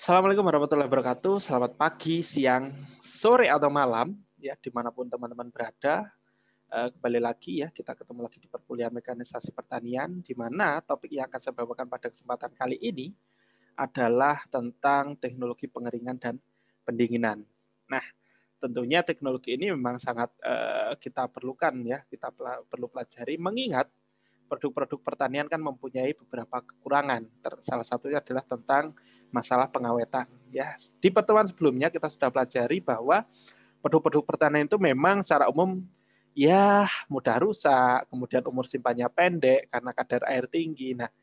Assalamualaikum warahmatullahi wabarakatuh. Selamat pagi, siang, sore atau malam, ya dimanapun teman-teman berada. Kembali lagi ya, kita ketemu lagi di perkuliahan mekanisasi pertanian, di mana topik yang akan saya bawakan pada kesempatan kali ini adalah tentang teknologi pengeringan dan pendinginan. Nah, tentunya teknologi ini memang sangat kita perlukan ya, kita perlu pelajari, mengingat produk-produk pertanian kan mempunyai beberapa kekurangan. Salah satunya adalah tentang masalah pengawetan. Ya, di pertemuan sebelumnya kita sudah pelajari bahwa produk-produk pertanian itu memang secara umum ya mudah rusak, kemudian umur simpannya pendek karena kadar air tinggi. Nah,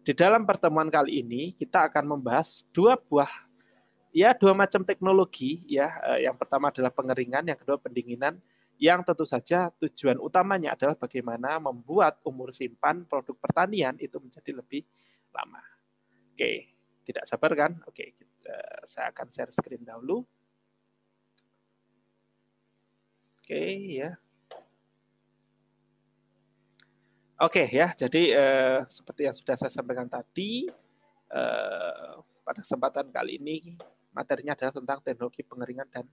di dalam pertemuan kali ini kita akan membahas dua macam teknologi ya. Yang pertama adalah pengeringan, yang kedua pendinginan, yang tentu saja tujuan utamanya adalah bagaimana membuat umur simpan produk pertanian itu menjadi lebih lama. Oke, tidak sabar kan? Oke, saya akan share screen dahulu. Oke, ya. Oke ya, jadi seperti yang sudah saya sampaikan tadi, pada kesempatan kali ini materinya adalah tentang teknologi pengeringan dan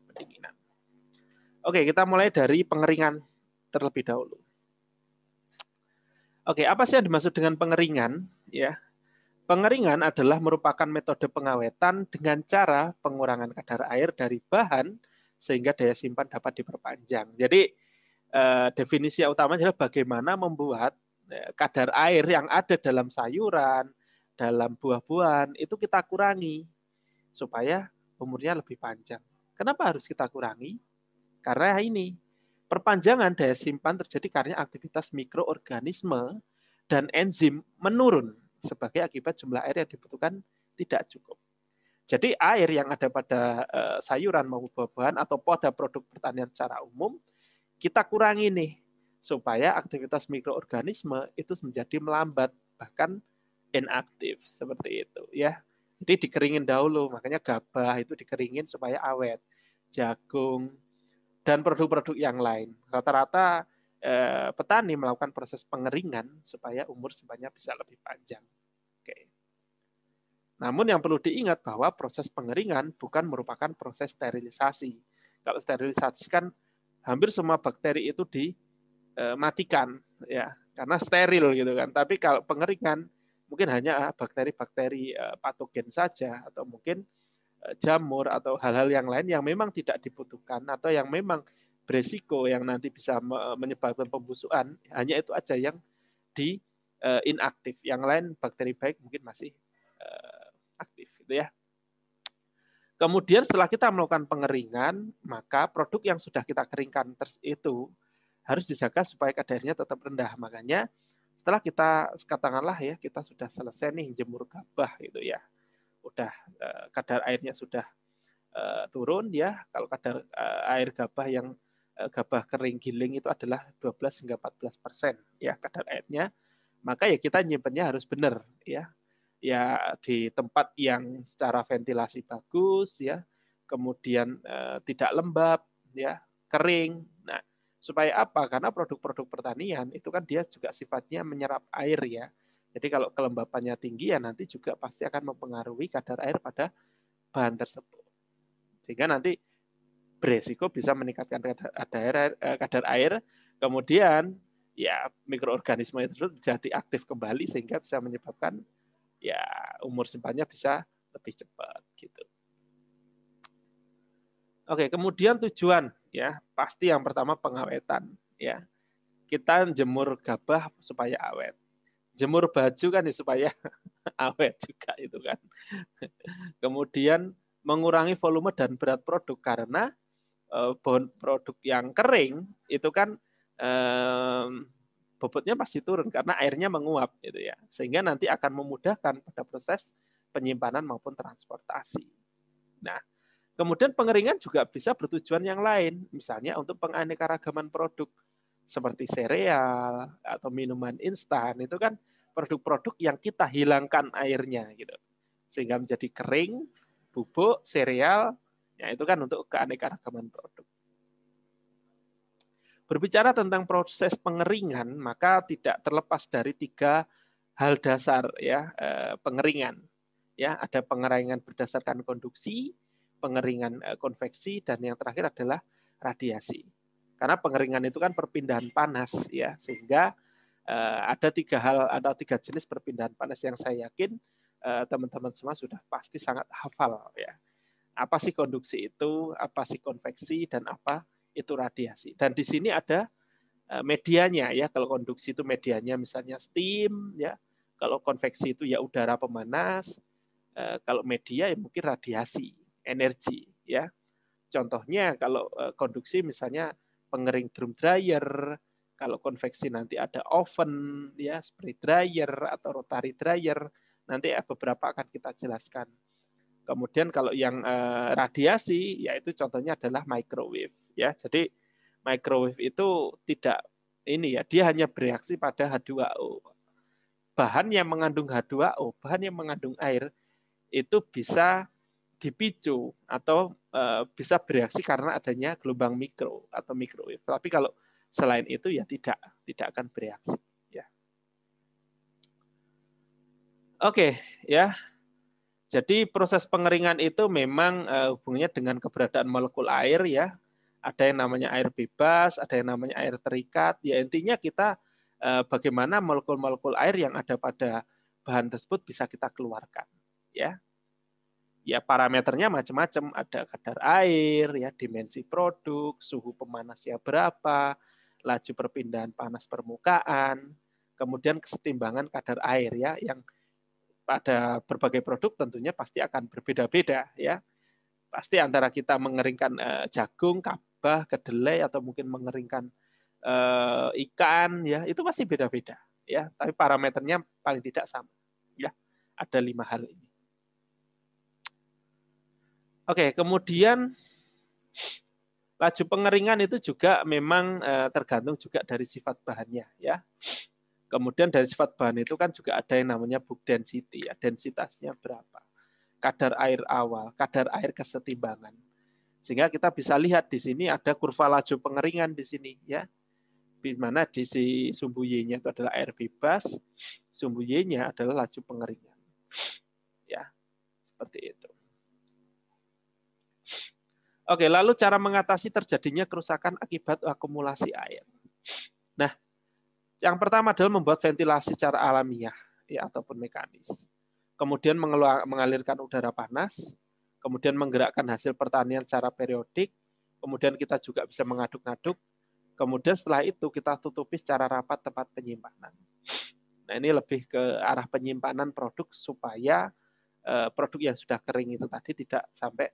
pendinginan. Oke, kita mulai dari pengeringan terlebih dahulu. Oke, apa sih yang dimaksud dengan pengeringan? Ya, pengeringan adalah merupakan metode pengawetan dengan cara pengurangan kadar air dari bahan sehingga daya simpan dapat diperpanjang. Jadi definisi utama adalah bagaimana membuat kadar air yang ada dalam sayuran, dalam buah-buahan itu kita kurangi supaya umurnya lebih panjang. Kenapa harus kita kurangi? Karena ini perpanjangan daya simpan terjadi karena aktivitas mikroorganisme dan enzim menurun sebagai akibat jumlah air yang dibutuhkan tidak cukup. Jadi air yang ada pada sayuran maupun buah-buahan atau pada produk pertanian secara umum kita kurangi nih supaya aktivitas mikroorganisme itu menjadi melambat bahkan inaktif seperti itu ya. Jadi dikeringin dahulu, makanya gabah itu dikeringin supaya awet. Jagung dan produk-produk yang lain. Rata-rata petani melakukan proses pengeringan supaya umur simpannya bisa lebih panjang. Oke. Namun yang perlu diingat bahwa proses pengeringan bukan merupakan proses sterilisasi. Kalau sterilisasi kan hampir semua bakteri itu dimatikan ya karena steril gitu kan. Tapi kalau pengeringan mungkin hanya bakteri-bakteri patogen saja atau mungkin jamur atau hal-hal yang lain yang memang tidak dibutuhkan atau yang memang beresiko yang nanti bisa menyebabkan pembusukan, hanya itu aja yang di inaktif. Yang lain bakteri baik mungkin masih aktif gitu ya. Kemudian setelah kita melakukan pengeringan, maka produk yang sudah kita keringkan itu harus dijaga supaya kadarnya tetap rendah. Makanya setelah kita katakanlah ya kita sudah selesai nih jemur gabah gitu ya. Udah kadar airnya sudah turun ya. Kalau kadar air gabah yang gabah kering giling itu adalah 12 hingga 14% ya kadar airnya. Maka ya kita nyimpennya harus benar ya. Ya di tempat yang secara ventilasi bagus ya. Kemudian tidak lembab ya, kering. Nah, supaya apa? Karena produk-produk pertanian itu kan dia juga sifatnya menyerap air ya. Jadi kalau kelembapannya tinggi ya nanti juga pasti akan mempengaruhi kadar air pada bahan tersebut. Sehingga nanti beresiko bisa meningkatkan kadar air, kemudian ya mikroorganisme itu jadi aktif kembali sehingga bisa menyebabkan ya umur simpannya bisa lebih cepat gitu. Oke, kemudian tujuan ya pasti yang pertama pengawetan ya. Kita jemur gabah supaya awet. Jemur baju kan ya supaya awet juga itu kan. Kemudian mengurangi volume dan berat produk karena produk yang kering itu kan bobotnya pasti turun karena airnya menguap gitu ya. Sehingga nanti akan memudahkan pada proses penyimpanan maupun transportasi. Nah, kemudian pengeringan juga bisa bertujuan yang lain, misalnya untuk penganeka-ragaman produk seperti sereal atau minuman instan itu kan produk-produk yang kita hilangkan airnya gitu. Sehingga menjadi kering, bubuk, sereal, ya itu kan untuk keanekaragaman produk. Berbicara tentang proses pengeringan, maka tidak terlepas dari 3 hal dasar ya pengeringan. Ya, ada pengeringan berdasarkan konduksi, pengeringan konveksi, dan yang terakhir adalah radiasi. Karena pengeringan itu kan perpindahan panas, ya, sehingga ada 3 hal atau 3 jenis perpindahan panas yang saya yakin teman-teman semua sudah pasti sangat hafal, ya. Apa sih konduksi itu, apa sih konveksi, dan apa itu radiasi. Dan di sini ada medianya, ya. Kalau konduksi itu medianya misalnya steam, ya. Kalau konveksi itu ya udara pemanas. Kalau media ya mungkin radiasi, energi, ya. Contohnya kalau konduksi misalnya pengering drum dryer, kalau konveksi nanti ada oven, ya, spray dryer atau rotary dryer. Nanti beberapa akan kita jelaskan. Kemudian kalau yang radiasi, yaitu contohnya adalah microwave, ya. Jadi microwave itu tidak ini ya, dia hanya bereaksi pada H2O. Bahan yang mengandung H2O, bahan yang mengandung air itu bisa dipicu atau bisa bereaksi karena adanya gelombang mikro atau microwave. Tapi kalau selain itu ya tidak akan bereaksi. Ya. Oke, ya. Jadi proses pengeringan itu memang hubungannya dengan keberadaan molekul air, ya. Ada yang namanya air bebas, ada yang namanya air terikat. Ya intinya kita bagaimana molekul-molekul air yang ada pada bahan tersebut bisa kita keluarkan, ya. Ya parameternya macam-macam, ada kadar air, ya, dimensi produk, suhu pemanasnya berapa, laju perpindahan panas permukaan, kemudian kesetimbangan kadar air, ya, yang pada berbagai produk tentunya pasti akan berbeda-beda, ya. Pasti antara kita mengeringkan jagung, kabah, kedelai atau mungkin mengeringkan ikan, ya, itu pasti beda-beda, ya. Tapi parameternya paling tidak sama, ya. Ada 5 hal ini. Oke, kemudian laju pengeringan itu juga memang tergantung juga dari sifat bahannya, ya. Kemudian dari sifat bahan itu kan juga ada yang namanya bulk density, ya, densitasnya berapa, kadar air awal, kadar air kesetimbangan. Sehingga kita bisa lihat di sini ada kurva laju pengeringan di sini, ya. Di mana di sumbu Y-nya itu adalah air bebas, sumbu Y-nya adalah laju pengeringan. Ya, seperti itu. Oke, lalu cara mengatasi terjadinya kerusakan akibat akumulasi air. Nah, yang pertama adalah membuat ventilasi secara alamiah, ya, ataupun mekanis. Kemudian mengalirkan udara panas, kemudian menggerakkan hasil pertanian secara periodik, kemudian kita juga bisa mengaduk-aduk, kemudian setelah itu kita tutupi secara rapat tempat penyimpanan. Nah, ini lebih ke arah penyimpanan produk supaya produk yang sudah kering itu tadi tidak sampai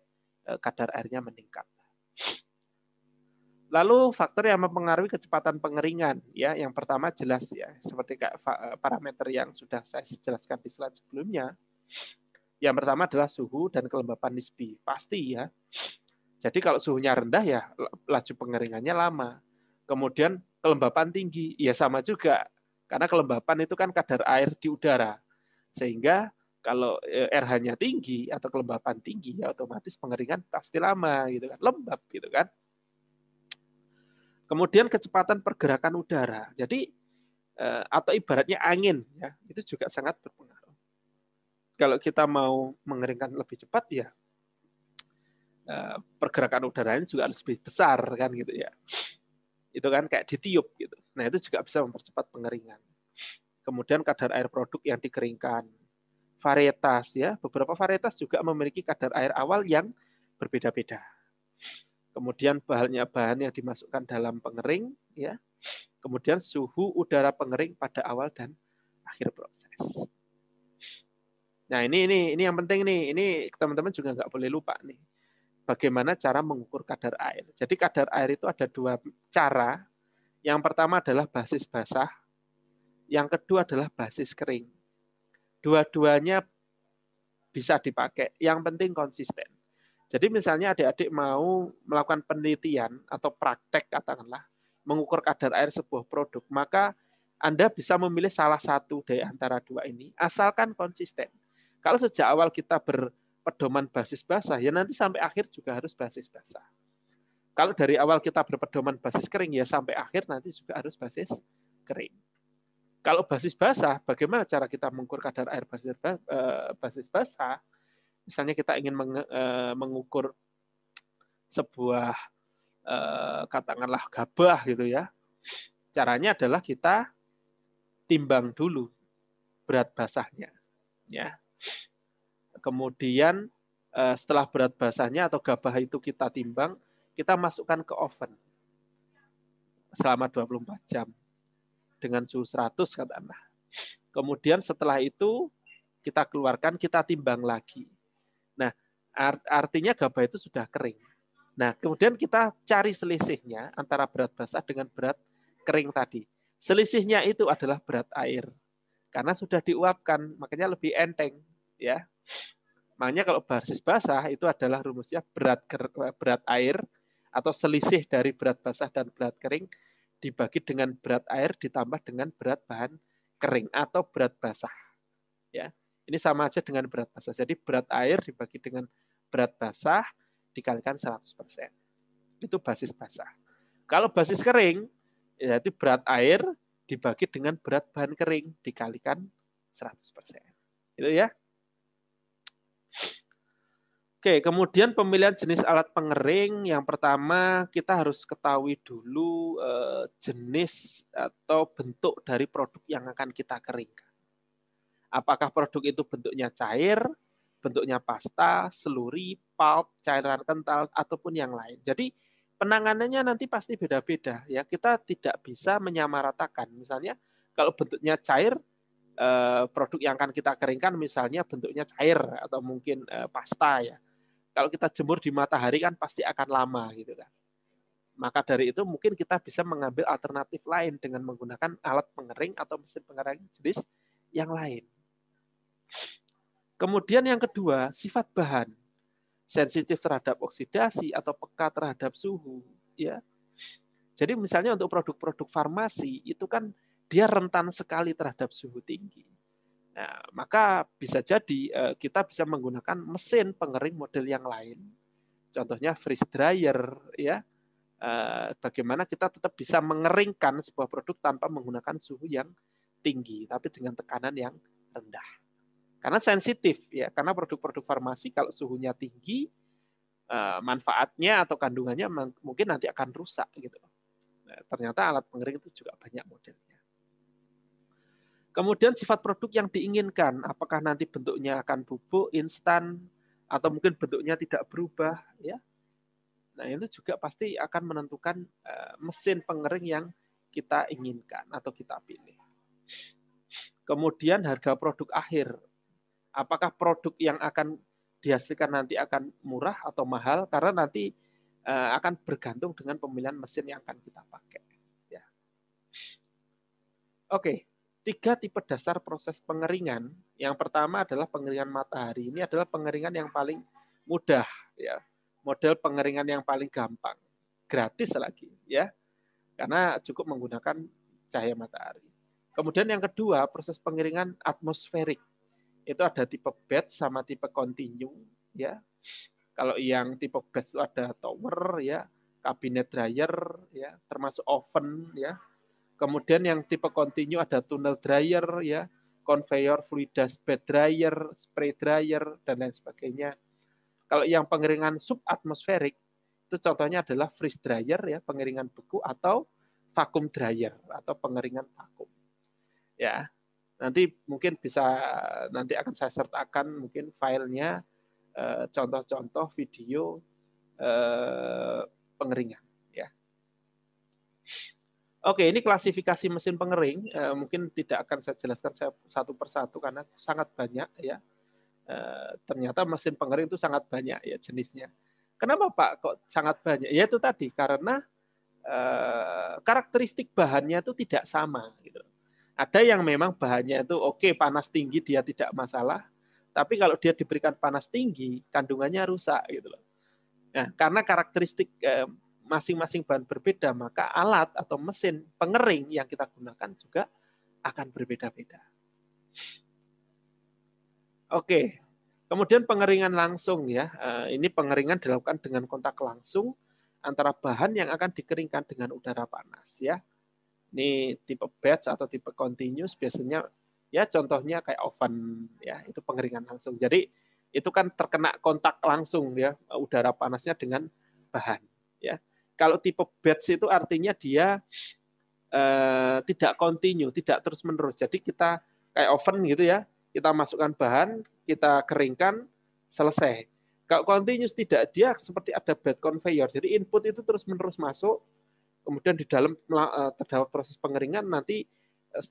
kadar airnya meningkat. Lalu faktor yang mempengaruhi kecepatan pengeringan, ya, yang pertama jelas, ya, seperti parameter yang sudah saya jelaskan di slide sebelumnya. Yang pertama adalah suhu dan kelembapan nisbi, pasti, ya. Jadi kalau suhunya rendah, ya laju pengeringannya lama. Kemudian kelembapan tinggi, ya sama juga, karena kelembapan itu kan kadar air di udara, sehingga kalau RH-nya tinggi atau kelembapan tinggi, ya otomatis pengeringan pasti lama, gitu kan, lembab, gitu kan. Kemudian kecepatan pergerakan udara. Jadi atau ibaratnya angin, ya, itu juga sangat berpengaruh. Kalau kita mau mengeringkan lebih cepat, ya pergerakan udaranya juga harus lebih besar, kan, gitu ya. Itu kan kayak ditiup gitu. Nah, itu juga bisa mempercepat pengeringan. Kemudian kadar air produk yang dikeringkan. Varietas, ya, beberapa varietas juga memiliki kadar air awal yang berbeda-beda. Kemudian bahan yang dimasukkan dalam pengering, ya. Kemudian suhu udara pengering pada awal dan akhir proses. Nah, ini yang penting nih. Ini teman-teman juga nggak boleh lupa nih. Bagaimana cara mengukur kadar air. Jadi kadar air itu ada 2 cara. Yang pertama adalah basis basah. Yang kedua adalah basis kering. Dua-duanya bisa dipakai. Yang penting konsisten. Jadi misalnya adik-adik mau melakukan penelitian atau praktek katakanlah, mengukur kadar air sebuah produk, maka Anda bisa memilih salah satu dari antara 2 ini, asalkan konsisten. Kalau sejak awal kita berpedoman basis basah, ya nanti sampai akhir juga harus basis basah. Kalau dari awal kita berpedoman basis kering, ya sampai akhir nanti juga harus basis kering. Kalau basis basah, bagaimana cara kita mengukur kadar air basis basah? Misalnya kita ingin mengukur sebuah katakanlah gabah gitu ya. Caranya adalah kita timbang dulu berat basahnya, ya. Kemudian setelah berat basahnya atau gabah itu kita timbang, kita masukkan ke oven selama 24 jam dengan suhu 100 katakanlah. Kemudian setelah itu kita keluarkan, kita timbang lagi. Nah, artinya gabah itu sudah kering. Nah, kemudian kita cari selisihnya antara berat basah dengan berat kering tadi. Selisihnya itu adalah berat air. Karena sudah diuapkan, makanya lebih enteng, ya. Makanya kalau basis basah itu adalah rumusnya berat air atau selisih dari berat basah dan berat kering dibagi dengan berat air ditambah dengan berat bahan kering atau berat basah. Ya, ini sama aja dengan berat basah. Jadi berat air dibagi dengan berat basah dikalikan 100%. Itu basis basah. Kalau basis kering, yaitu berat air dibagi dengan berat bahan kering dikalikan 100%. Itu ya. Oke, kemudian pemilihan jenis alat pengering. Yang pertama kita harus ketahui dulu jenis atau bentuk dari produk yang akan kita keringkan. Apakah produk itu bentuknya cair, bentuknya pasta, seluri, pulp, cairan kental, ataupun yang lain. Jadi penanganannya nanti pasti beda-beda. Ya, kita tidak bisa menyamaratakan. Misalnya kalau bentuknya cair, produk yang akan kita keringkan misalnya bentuknya cair atau mungkin pasta ya. Kalau kita jemur di matahari kan pasti akan lama gitu kan. Maka dari itu mungkin kita bisa mengambil alternatif lain dengan menggunakan alat pengering atau mesin pengering jenis yang lain. Kemudian yang kedua, sifat bahan. Sensitif terhadap oksidasi atau peka terhadap suhu, ya. Jadi misalnya untuk produk-produk farmasi itu kan dia rentan sekali terhadap suhu tinggi. Nah, maka bisa jadi kita bisa menggunakan mesin pengering model yang lain. Contohnya freeze dryer, ya. Bagaimana kita tetap bisa mengeringkan sebuah produk tanpa menggunakan suhu yang tinggi, tapi dengan tekanan yang rendah. Karena sensitif, ya. Karena produk-produk farmasi kalau suhunya tinggi, manfaatnya atau kandungannya mungkin nanti akan rusak gitu. Nah, ternyata alat pengering itu juga banyak modelnya. Kemudian sifat produk yang diinginkan, apakah nanti bentuknya akan bubuk, instan, atau mungkin bentuknya tidak berubah, ya. Nah, itu juga pasti akan menentukan mesin pengering yang kita inginkan atau kita pilih. Kemudian harga produk akhir, apakah produk yang akan dihasilkan nanti akan murah atau mahal, karena nanti akan bergantung dengan pemilihan mesin yang akan kita pakai. Ya. Oke. 3 tipe dasar proses pengeringan. Yang pertama adalah pengeringan matahari. Ini adalah pengeringan yang paling mudah, ya. Model pengeringan yang paling gampang, gratis lagi, ya. Karena cukup menggunakan cahaya matahari. Kemudian yang kedua, proses pengeringan atmosferik. Itu ada tipe batch sama tipe continue, ya. Kalau yang tipe batch itu ada tower, ya, kabinet dryer, ya, termasuk oven, ya. Kemudian yang tipe continue ada tunnel dryer, ya, conveyor fluidas bed dryer, spray dryer, dan lain sebagainya. Kalau yang pengeringan subatmosferik, itu contohnya adalah freeze dryer, ya, pengeringan beku, atau vacuum dryer, atau pengeringan vakum. Ya, nanti mungkin bisa, nanti akan saya sertakan mungkin filenya, contoh-contoh video pengeringan. Oke, ini klasifikasi mesin pengering. Mungkin tidak akan saya jelaskan satu persatu karena sangat banyak ya. Ternyata mesin pengering itu sangat banyak ya jenisnya. Kenapa Pak kok sangat banyak? Ya itu tadi karena karakteristik bahannya itu tidak sama. Gitu. Ada yang memang bahannya itu oke, panas tinggi dia tidak masalah, tapi kalau dia diberikan panas tinggi kandungannya rusak gitu loh. Nah, karena karakteristik masing-masing bahan berbeda, maka alat atau mesin pengering yang kita gunakan juga akan berbeda-beda. Oke, kemudian pengeringan langsung ya. Ini pengeringan dilakukan dengan kontak langsung antara bahan yang akan dikeringkan dengan udara panas ya. Ini tipe batch atau tipe continuous biasanya ya contohnya kayak oven ya, itu pengeringan langsung. Jadi itu kan terkena kontak langsung ya udara panasnya dengan bahan ya. Kalau tipe batch itu artinya dia tidak continue, tidak terus-menerus. Jadi kita kayak oven gitu ya, kita masukkan bahan, kita keringkan, selesai. Kalau continuous tidak, dia seperti ada bed conveyor. Jadi input itu terus-menerus masuk, kemudian di dalam terdapat proses pengeringan, nanti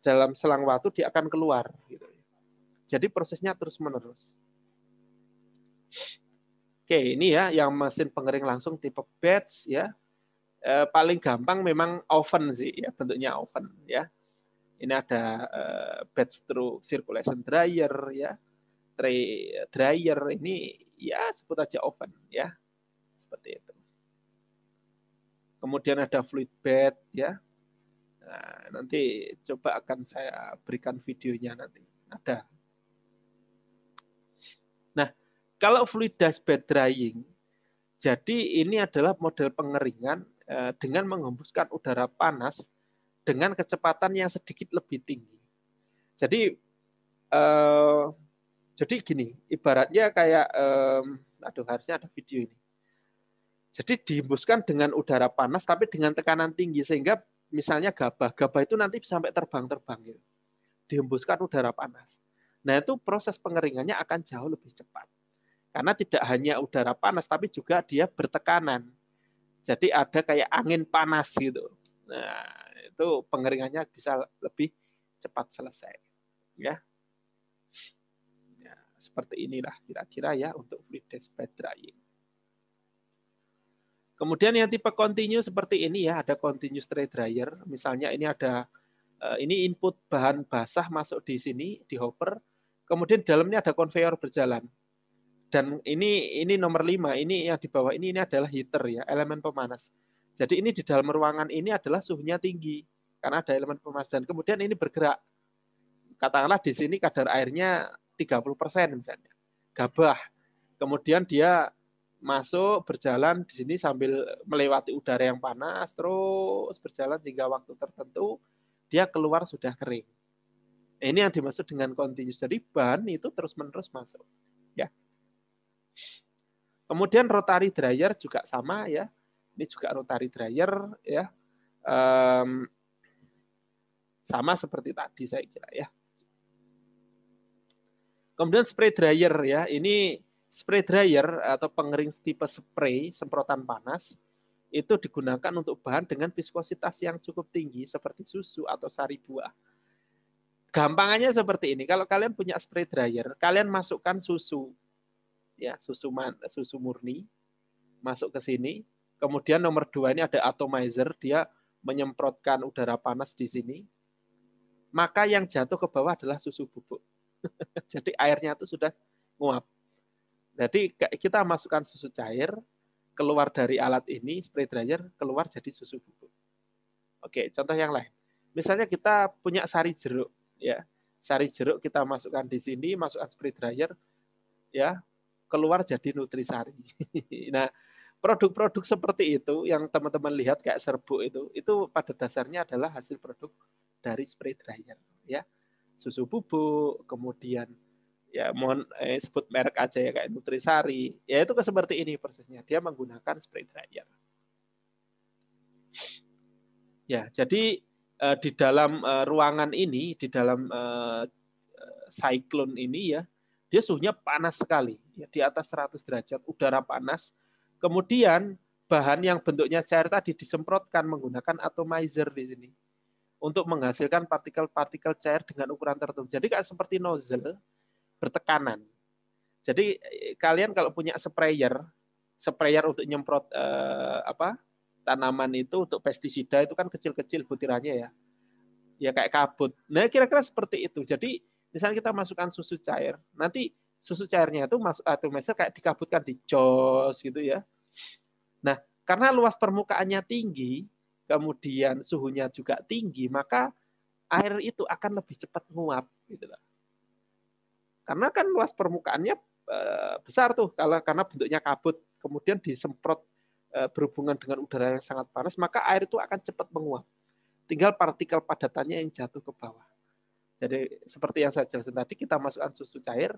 dalam selang waktu dia akan keluar. Gitu. Jadi prosesnya terus-menerus. Oke, ini ya yang mesin pengering langsung tipe batch ya. Paling gampang memang oven sih ya, bentuknya oven ya. Ini ada batch through circulation dryer ya, tray dryer, ini ya sebut aja oven ya, seperti itu. Kemudian ada fluid bed ya. Nah, nanti coba akan saya berikan videonya nanti. Ada. Nah, kalau fluid dash bed drying, jadi ini adalah model pengeringan dengan menghembuskan udara panas dengan kecepatan yang sedikit lebih tinggi. Jadi gini, ibaratnya kayak, aduh harusnya ada video ini. Jadi dihembuskan dengan udara panas tapi dengan tekanan tinggi sehingga misalnya gabah itu nanti sampai terbang-terbang gitu. Dihembuskan udara panas. Nah itu proses pengeringannya akan jauh lebih cepat. Karena tidak hanya udara panas tapi juga dia bertekanan. Jadi ada kayak angin panas gitu. Nah itu pengeringannya bisa lebih cepat selesai. Ya. Seperti inilah kira-kira ya untuk fluid dash bed drying. Kemudian yang tipe continue seperti ini ya, ada continuous tray dryer. Misalnya ini ada ini input bahan basah masuk di sini di hopper. Kemudian di dalamnya ada conveyor berjalan. Dan ini nomor 5, ini yang di bawah ini adalah heater ya, elemen pemanas. Jadi ini di dalam ruangan ini adalah suhunya tinggi karena ada elemen pemanas dan kemudian ini bergerak. Katakanlah di sini kadar airnya 30% misalnya. Gabah. Kemudian dia masuk berjalan di sini sambil melewati udara yang panas, terus berjalan hingga waktu tertentu dia keluar sudah kering. Ini yang dimaksud dengan continuous. Jadi bahan itu terus-menerus masuk. Ya. Kemudian rotary dryer juga sama ya. Ini juga rotary dryer ya. Sama seperti tadi saya kira ya. Kemudian spray dryer ya. Ini spray dryer atau pengering tipe spray semprotan panas itu digunakan untuk bahan dengan viskositas yang cukup tinggi seperti susu atau sari buah. Gampangannya seperti ini. Kalau kalian punya spray dryer, kalian masukkan susu, ya susu murni, masuk ke sini. Kemudian nomor 2 ini ada atomizer, dia menyemprotkan udara panas di sini. Maka yang jatuh ke bawah adalah susu bubuk. Jadi airnya itu sudah nguap. Jadi kita masukkan susu cair, keluar dari alat ini, spray dryer, keluar jadi susu bubuk. Oke, contoh yang lain. Misalnya kita punya sari jeruk, ya. Sari jeruk kita masukkan di sini, masukkan spray dryer, ya, keluar jadi nutrisari. Nah, produk-produk seperti itu yang teman-teman lihat kayak serbuk itu pada dasarnya adalah hasil produk dari spray dryer, ya. Susu bubuk, kemudian ya mohon sebut merek aja ya kayak Nutrisari, ya itu seperti ini prosesnya. Dia menggunakan spray dryer. Ya, jadi di dalam ruangan ini, di dalam cyclone ini ya, dia suhunya panas sekali, ya, di atas 100 derajat, udara panas. Kemudian bahan yang bentuknya cair tadi disemprotkan menggunakan atomizer di sini untuk menghasilkan partikel-partikel cair dengan ukuran tertentu. Jadi kayak seperti nozzle bertekanan. Jadi kalian kalau punya sprayer untuk nyemprot tanaman itu untuk pestisida itu kan kecil-kecil butirannya ya. Ya kayak kabut. Nah, kira-kira seperti itu. Jadi misalnya kita masukkan susu cair, nanti susu cairnya itu masuk atomizer kayak dikabutkan di jos gitu ya. Nah, karena luas permukaannya tinggi, kemudian suhunya juga tinggi, maka air itu akan lebih cepat menguap gitu lah. Karena kan luas permukaannya besar tuh karena bentuknya kabut, kemudian disemprot berhubungan dengan udara yang sangat panas, maka air itu akan cepat menguap. tinggal partikel padatannya yang jatuh ke bawah. Jadi seperti yang saya jelaskan tadi, kita masukkan susu cair,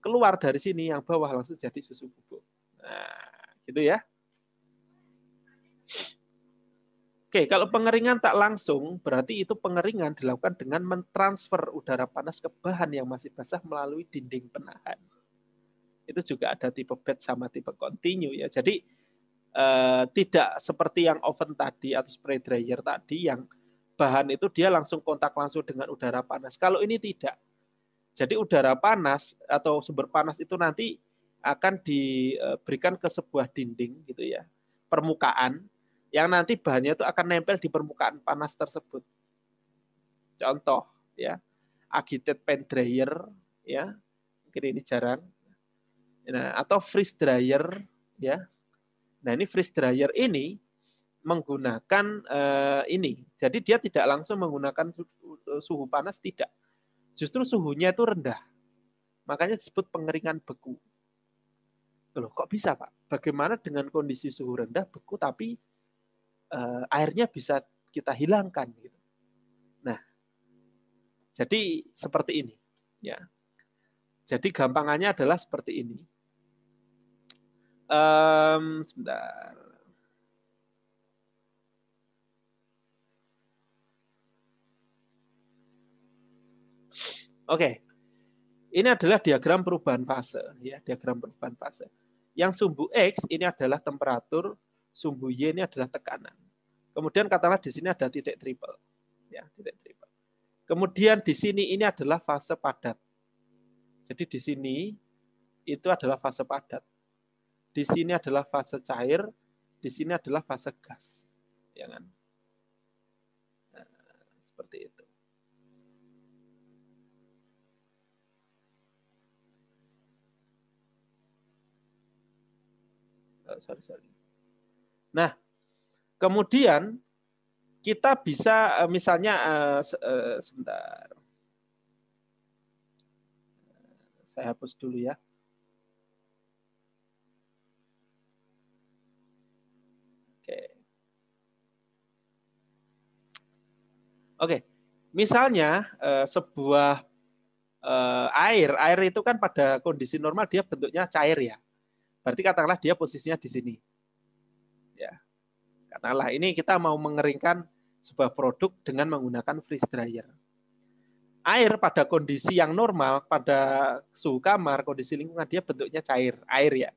keluar dari sini yang bawah langsung jadi susu bubuk. Nah, gitu ya. Oke, kalau pengeringan tak langsung, berarti itu pengeringan dilakukan dengan mentransfer udara panas ke bahan yang masih basah melalui dinding penahan. Itu juga ada tipe batch sama tipe continue ya. Jadi tidak seperti yang oven tadi atau spray dryer tadi yang bahan itu dia langsung kontak langsung dengan udara panas. Kalau ini tidak. Jadi udara panas atau sumber panas itu nanti akan diberikan ke sebuah dinding gitu ya, permukaan yang nanti bahannya itu akan nempel di permukaan panas tersebut. Contoh ya, agitated pan dryer ya, mungkin ini jarang. Nah, atau freeze dryer ya. Nah, ini freeze dryer ini menggunakan ini. Jadi dia tidak langsung menggunakan suhu panas, tidak. Justru suhunya itu rendah. Makanya disebut pengeringan beku. Loh, kok bisa, Pak? Bagaimana dengan kondisi suhu rendah beku tapi airnya bisa kita hilangkan gitu. Nah, jadi seperti ini ya. Jadi gampangannya adalah seperti ini. Sebentar. Oke. Ini adalah diagram perubahan fase ya, diagram perubahan fase. Yang sumbu X ini adalah temperatur, sumbu Y ini adalah tekanan. Kemudian katakanlah di sini ada titik triple. Ya, titik triple. Kemudian di sini ini adalah fase padat. Jadi di sini itu adalah fase padat. Di sini adalah fase cair, di sini adalah fase gas. Ya kan? Nah, seperti itu. Sorry. Nah, kemudian kita bisa misalnya sebentar. Saya hapus dulu ya. Oke. Misalnya sebuah air itu kan pada kondisi normal dia bentuknya cair ya. Berarti katakanlah dia posisinya di sini. Ya. Katakanlah ini kita mau mengeringkan sebuah produk dengan menggunakan freeze dryer. Air pada kondisi yang normal, pada suhu kamar, kondisi lingkungan dia bentuknya cair, air ya.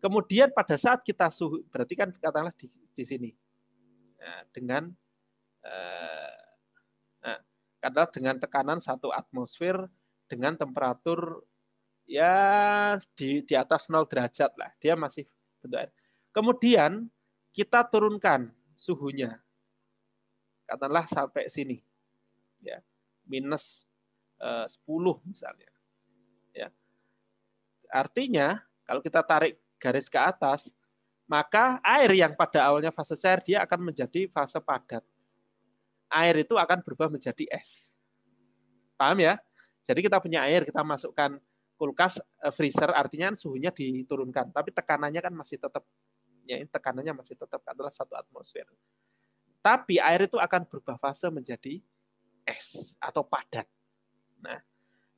Kemudian pada saat kita suhu, berarti kan katakanlah di sini. Nah, katakanlah dengan tekanan 1 atmosfer dengan temperatur ya di atas 0 derajat lah, dia masih bentuk air. Kemudian kita turunkan suhunya, katakanlah sampai sini, ya minus 10 misalnya. Ya. Artinya kalau kita tarik garis ke atas, maka air yang pada awalnya fase cair dia akan menjadi fase padat. Air itu akan berubah menjadi es. Paham ya? Jadi kita punya air, kita masukkan kulkas, freezer, artinya suhunya diturunkan, tapi tekanannya kan masih tetap, ya tekanannya masih tetap adalah 1 atmosfer. Tapi air itu akan berubah fase menjadi es atau padat. Nah,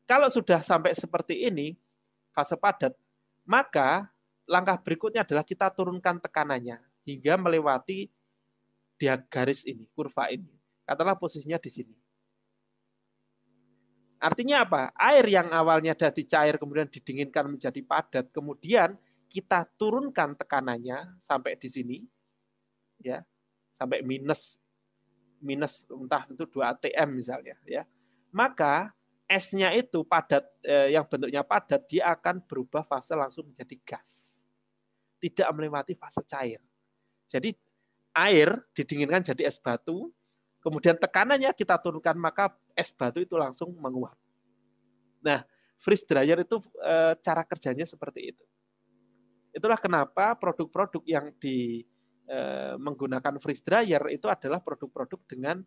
kalau sudah sampai seperti ini, fase padat, maka langkah berikutnya adalah kita turunkan tekanannya hingga melewati dia garis ini, kurva ini. Katakanlah posisinya di sini. Artinya apa? Air yang awalnya dari cair kemudian didinginkan menjadi padat, kemudian kita turunkan tekanannya sampai di sini, ya, sampai minus entah itu 2 atm misalnya, ya. Maka esnya itu padat, yang bentuknya padat, dia akan berubah fase langsung menjadi gas, tidak melewati fase cair. Jadi air didinginkan jadi es batu, kemudian tekanannya kita turunkan, maka es batu itu langsung menguap. Nah, freeze dryer itu cara kerjanya seperti itu. Itulah kenapa produk-produk yang menggunakan freeze dryer itu adalah produk-produk dengan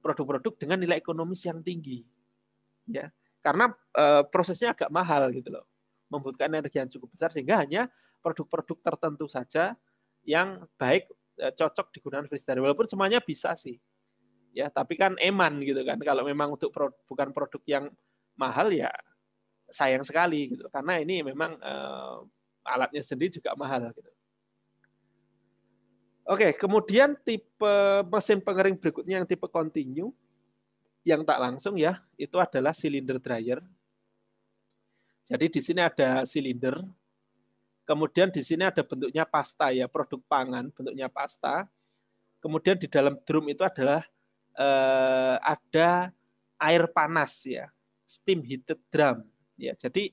produk-produk dengan nilai ekonomis yang tinggi, ya, karena prosesnya agak mahal gitu loh, membutuhkan energi yang cukup besar, sehingga hanya produk-produk tertentu saja yang baik cocok digunakan freeze dryer. Walaupun semuanya bisa sih. Ya, tapi kan eman gitu kan. Kalau memang untuk bukan produk yang mahal ya sayang sekali gitu. Karena ini memang alatnya sendiri juga mahal gitu. Oke, kemudian tipe mesin pengering berikutnya yang tipe continue yang tak langsung ya, itu adalah cylinder dryer. Jadi di sini ada silinder, kemudian di sini ada bentuknya pasta ya, produk pangan bentuknya pasta. Kemudian di dalam drum itu adalah ada air panas ya, steam heated drum ya. Jadi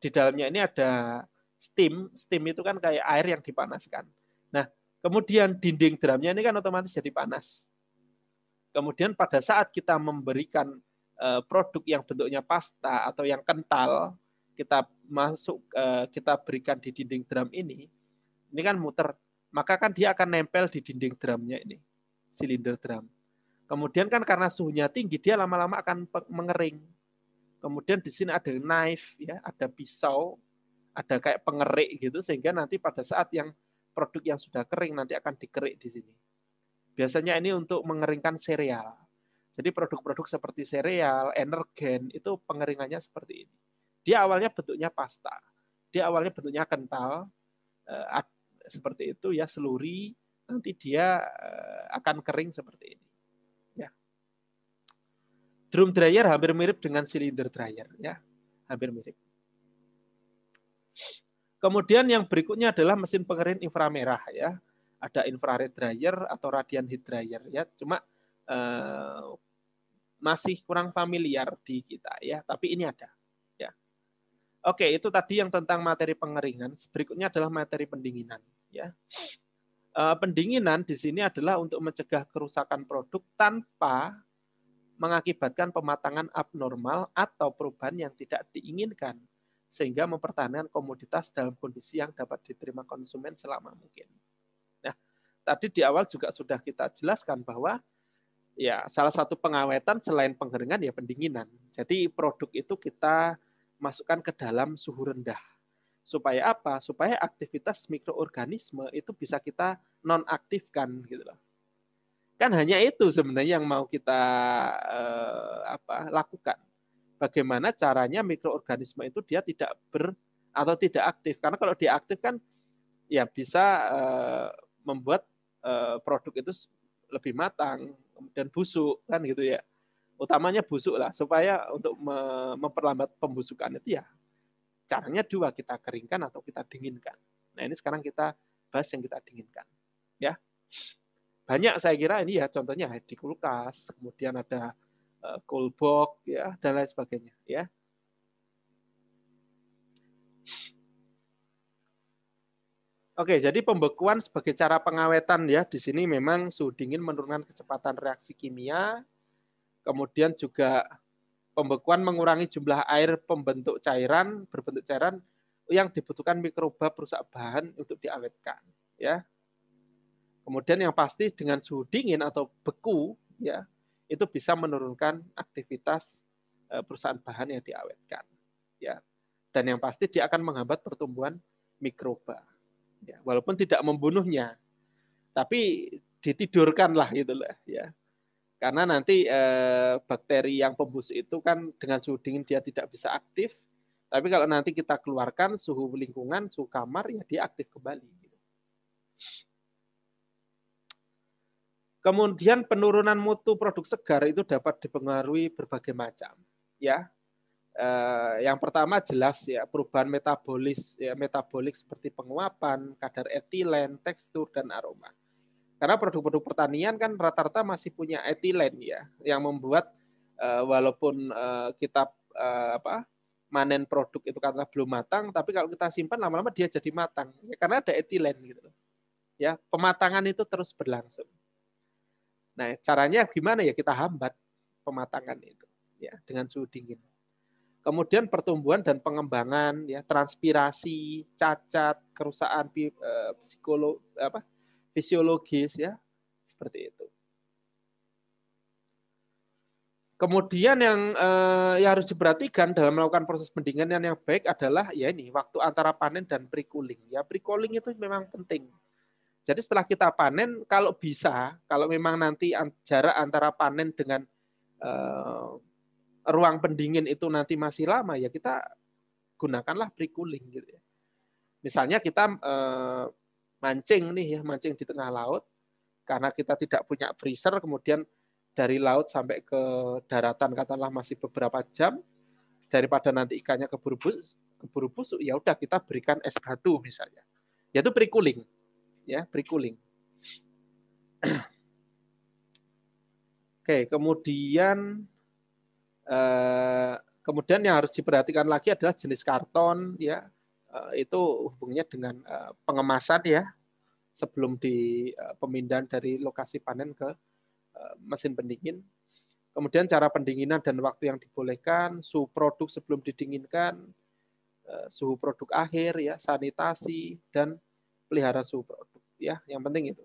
di dalamnya ini ada steam itu kan kayak air yang dipanaskan. Nah, kemudian dinding drumnya ini kan otomatis jadi panas. Kemudian pada saat kita memberikan produk yang bentuknya pasta atau yang kental, kita berikan di dinding drum ini kan muter, maka kan dia akan nempel di dinding drumnya ini, silinder drum. Kemudian kan karena suhunya tinggi, dia lama-lama akan mengering. Kemudian di sini ada knife, ya, ada pisau, ada kayak pengerik gitu, sehingga nanti pada saat yang produk yang sudah kering nanti akan dikerik di sini. Biasanya ini untuk mengeringkan sereal. Jadi produk-produk seperti sereal, energen itu pengeringannya seperti ini. Dia awalnya bentuknya pasta, dia awalnya bentuknya kental, seperti itu ya, seluri, nanti dia akan kering seperti ini. Ya. Drum dryer hampir mirip dengan cylinder dryer, ya, hampir mirip. Kemudian yang berikutnya adalah mesin pengering inframerah, ya. Ada infrared dryer atau radiant heat dryer, ya. Cuma masih kurang familiar di kita, ya. Tapi ini ada. Oke, itu tadi yang tentang materi pengeringan. Berikutnya adalah materi pendinginan. Ya. Pendinginan di sini adalah untuk mencegah kerusakan produk tanpa mengakibatkan pematangan abnormal atau perubahan yang tidak diinginkan, sehingga mempertahankan komoditas dalam kondisi yang dapat diterima konsumen selama mungkin. Nah, tadi di awal juga sudah kita jelaskan bahwa ya salah satu pengawetan selain pengeringan ya pendinginan. Jadi produk itu kita masukkan ke dalam suhu rendah. Supaya apa? Supaya aktivitas mikroorganisme itu bisa kita nonaktifkan gitu loh. Kan hanya itu sebenarnya yang mau kita lakukan. Bagaimana caranya mikroorganisme itu dia tidak atau tidak aktif. Karena kalau dia aktif kan ya bisa membuat produk itu lebih matang, kemudian busuk kan gitu ya. Utamanya busuk lah, supaya untuk memperlambat pembusukan itu ya caranya dua, kita keringkan atau kita dinginkan. Nah ini sekarang kita bahas yang kita dinginkan. Ya, banyak saya kira ini ya contohnya di kulkas, kemudian ada cold box ya dan lain sebagainya. Ya. Oke, jadi pembekuan sebagai cara pengawetan ya di sini memang suhu dingin menurunkan kecepatan reaksi kimia. Kemudian juga pembekuan mengurangi jumlah air berbentuk cairan yang dibutuhkan mikroba perusak bahan untuk diawetkan. Ya. Kemudian yang pasti dengan suhu dingin atau beku, ya, itu bisa menurunkan aktivitas perusahaan bahan yang diawetkan. Ya. Dan yang pasti dia akan menghambat pertumbuhan mikroba. Ya. Walaupun tidak membunuhnya, tapi ditidurkanlah gitu lah, ya. Karena nanti bakteri yang pembusuk itu kan dengan suhu dingin dia tidak bisa aktif, tapi kalau nanti kita keluarkan suhu lingkungan, suhu kamar, ya dia aktif kembali. Kemudian penurunan mutu produk segar itu dapat dipengaruhi berbagai macam. Ya, yang pertama jelas ya perubahan metabolik seperti penguapan, kadar etilen, tekstur dan aroma. Karena produk-produk pertanian kan rata-rata masih punya etilen ya, yang membuat walaupun kita manen produk itu karena belum matang, tapi kalau kita simpan lama-lama dia jadi matang, ya, karena ada etilen gitu. Ya, pematangan itu terus berlangsung. Nah, caranya gimana ya? Kita hambat pematangan itu, ya, dengan suhu dingin. Kemudian pertumbuhan dan pengembangan, ya, transpirasi, cacat, kerusakan fisiologis, ya, seperti itu. Kemudian yang harus diperhatikan dalam melakukan proses pendinginan yang baik adalah ya ini waktu antara panen dan pre-cooling. Ya, pre-cooling itu memang penting. Jadi setelah kita panen, kalau bisa, kalau memang nanti jarak antara panen dengan ruang pendingin itu nanti masih lama, ya kita gunakanlah pre-cooling gitu ya. Misalnya kita mancing nih ya, mancing di tengah laut, karena kita tidak punya freezer, kemudian dari laut sampai ke daratan katakanlah masih beberapa jam, daripada nanti ikannya keburu busuk, ya udah kita berikan es batu misalnya. Yaitu pre-cooling. Ya, pre-cooling. Oke, kemudian yang harus diperhatikan lagi adalah jenis karton ya. Itu hubungannya dengan pengemasan ya, sebelum pemindahan dari lokasi panen ke mesin pendingin. Kemudian cara pendinginan dan waktu yang dibolehkan, suhu produk sebelum didinginkan, suhu produk akhir ya, sanitasi dan pelihara suhu produk ya, yang penting itu.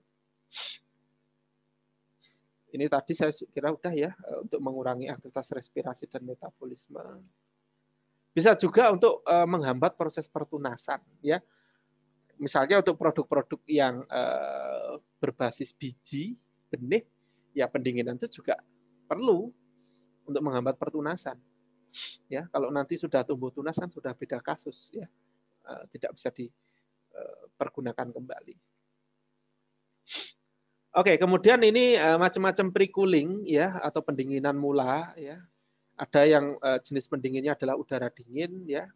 Ini tadi saya kira udah ya, untuk mengurangi aktivitas respirasi dan metabolisme. Bisa juga untuk menghambat proses pertunasan ya. Misalnya untuk produk-produk yang berbasis biji, benih, ya pendinginan itu juga perlu untuk menghambat pertunasan. Ya, kalau nanti sudah tumbuh tunas kan sudah beda kasus ya. Tidak bisa dipergunakan kembali. Oke, kemudian ini macam-macam pre-cooling ya atau pendinginan mula ya. Ada yang jenis pendinginnya adalah udara dingin ya.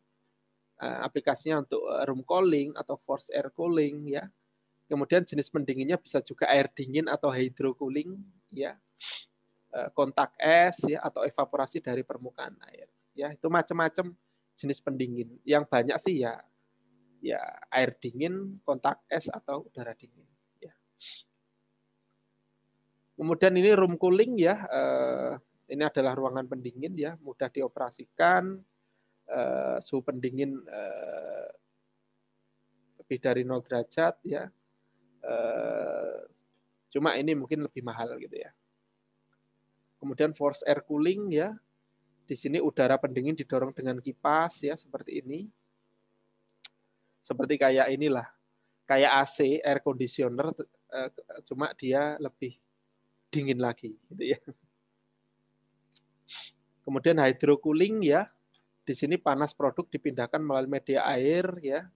Aplikasinya untuk room cooling atau forced air cooling ya. Kemudian jenis pendinginnya bisa juga air dingin atau hydro cooling ya. Kontak es ya atau evaporasi dari permukaan air. Ya, itu macam-macam jenis pendingin. Yang banyak sih ya air dingin, kontak es atau udara dingin ya. Kemudian ini room cooling ya. Ini adalah ruangan pendingin ya, mudah dioperasikan. Suhu pendingin lebih dari 0 derajat ya. Cuma ini mungkin lebih mahal gitu ya. Kemudian forced air cooling ya. Di sini udara pendingin didorong dengan kipas ya, seperti ini. Seperti kayak inilah, kayak AC, air conditioner, cuma dia lebih dingin lagi gitu ya. Kemudian hydro cooling ya. Di sini panas produk dipindahkan melalui media air ya.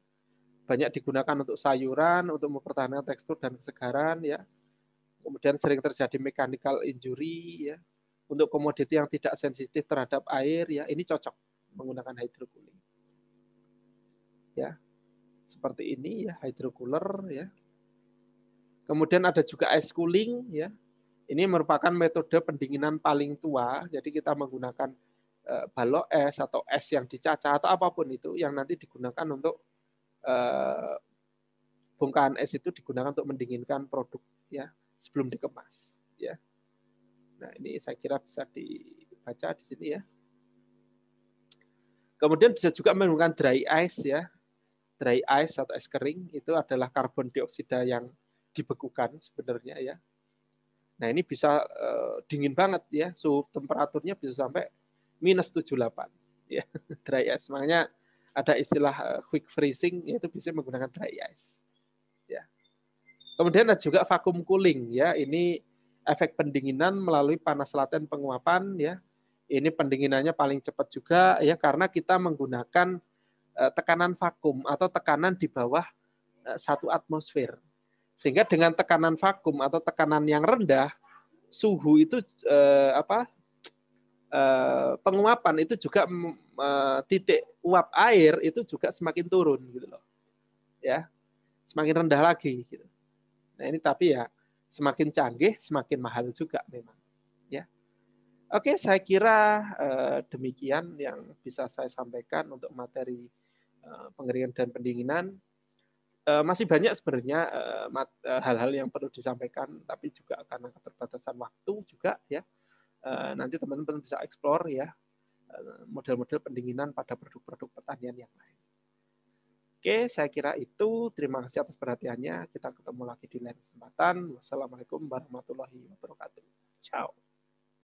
Banyak digunakan untuk sayuran, untuk mempertahankan tekstur dan kesegaran ya. Kemudian sering terjadi mechanical injury ya. Untuk komoditi yang tidak sensitif terhadap air ya, ini cocok menggunakan hydro cooling. Ya. Seperti ini ya, hydro cooler ya. Kemudian ada juga ice cooling ya. Ini merupakan metode pendinginan paling tua. Jadi kita menggunakan balok es atau es yang dicacah atau apapun itu yang nanti digunakan untuk bongkahan es itu digunakan untuk mendinginkan produk ya sebelum dikemas ya. Nah, ini saya kira bisa dibaca di sini ya. Kemudian bisa juga menggunakan dry ice ya. Dry ice atau es kering itu adalah karbon dioksida yang dibekukan sebenarnya ya. Nah, ini bisa dingin banget ya, suhu temperaturnya bisa sampai -78 ya, dry ice. Makanya ada istilah quick freezing, yaitu bisa menggunakan dry ice. Ya. Kemudian ada juga vacuum cooling ya, ini efek pendinginan melalui panas laten penguapan ya. Ini pendinginannya paling cepat juga ya karena kita menggunakan tekanan vakum atau tekanan di bawah 1 atmosfer. Sehingga dengan tekanan vakum atau tekanan yang rendah, suhu itu penguapan itu juga titik uap air itu juga semakin turun gitu loh. Ya. Semakin rendah lagi gitu. Nah, ini tapi ya semakin canggih semakin mahal juga memang, ya. Oke, saya kira demikian yang bisa saya sampaikan untuk materi pengeringan dan pendinginan. Masih banyak sebenarnya hal-hal yang perlu disampaikan, tapi juga karena keterbatasan waktu juga ya. Nanti teman-teman bisa explore ya model-model pendinginan pada produk-produk pertanian yang lain. Oke, saya kira itu. Terima kasih atas perhatiannya. Kita ketemu lagi di lain kesempatan. Wassalamualaikum warahmatullahi wabarakatuh. Ciao.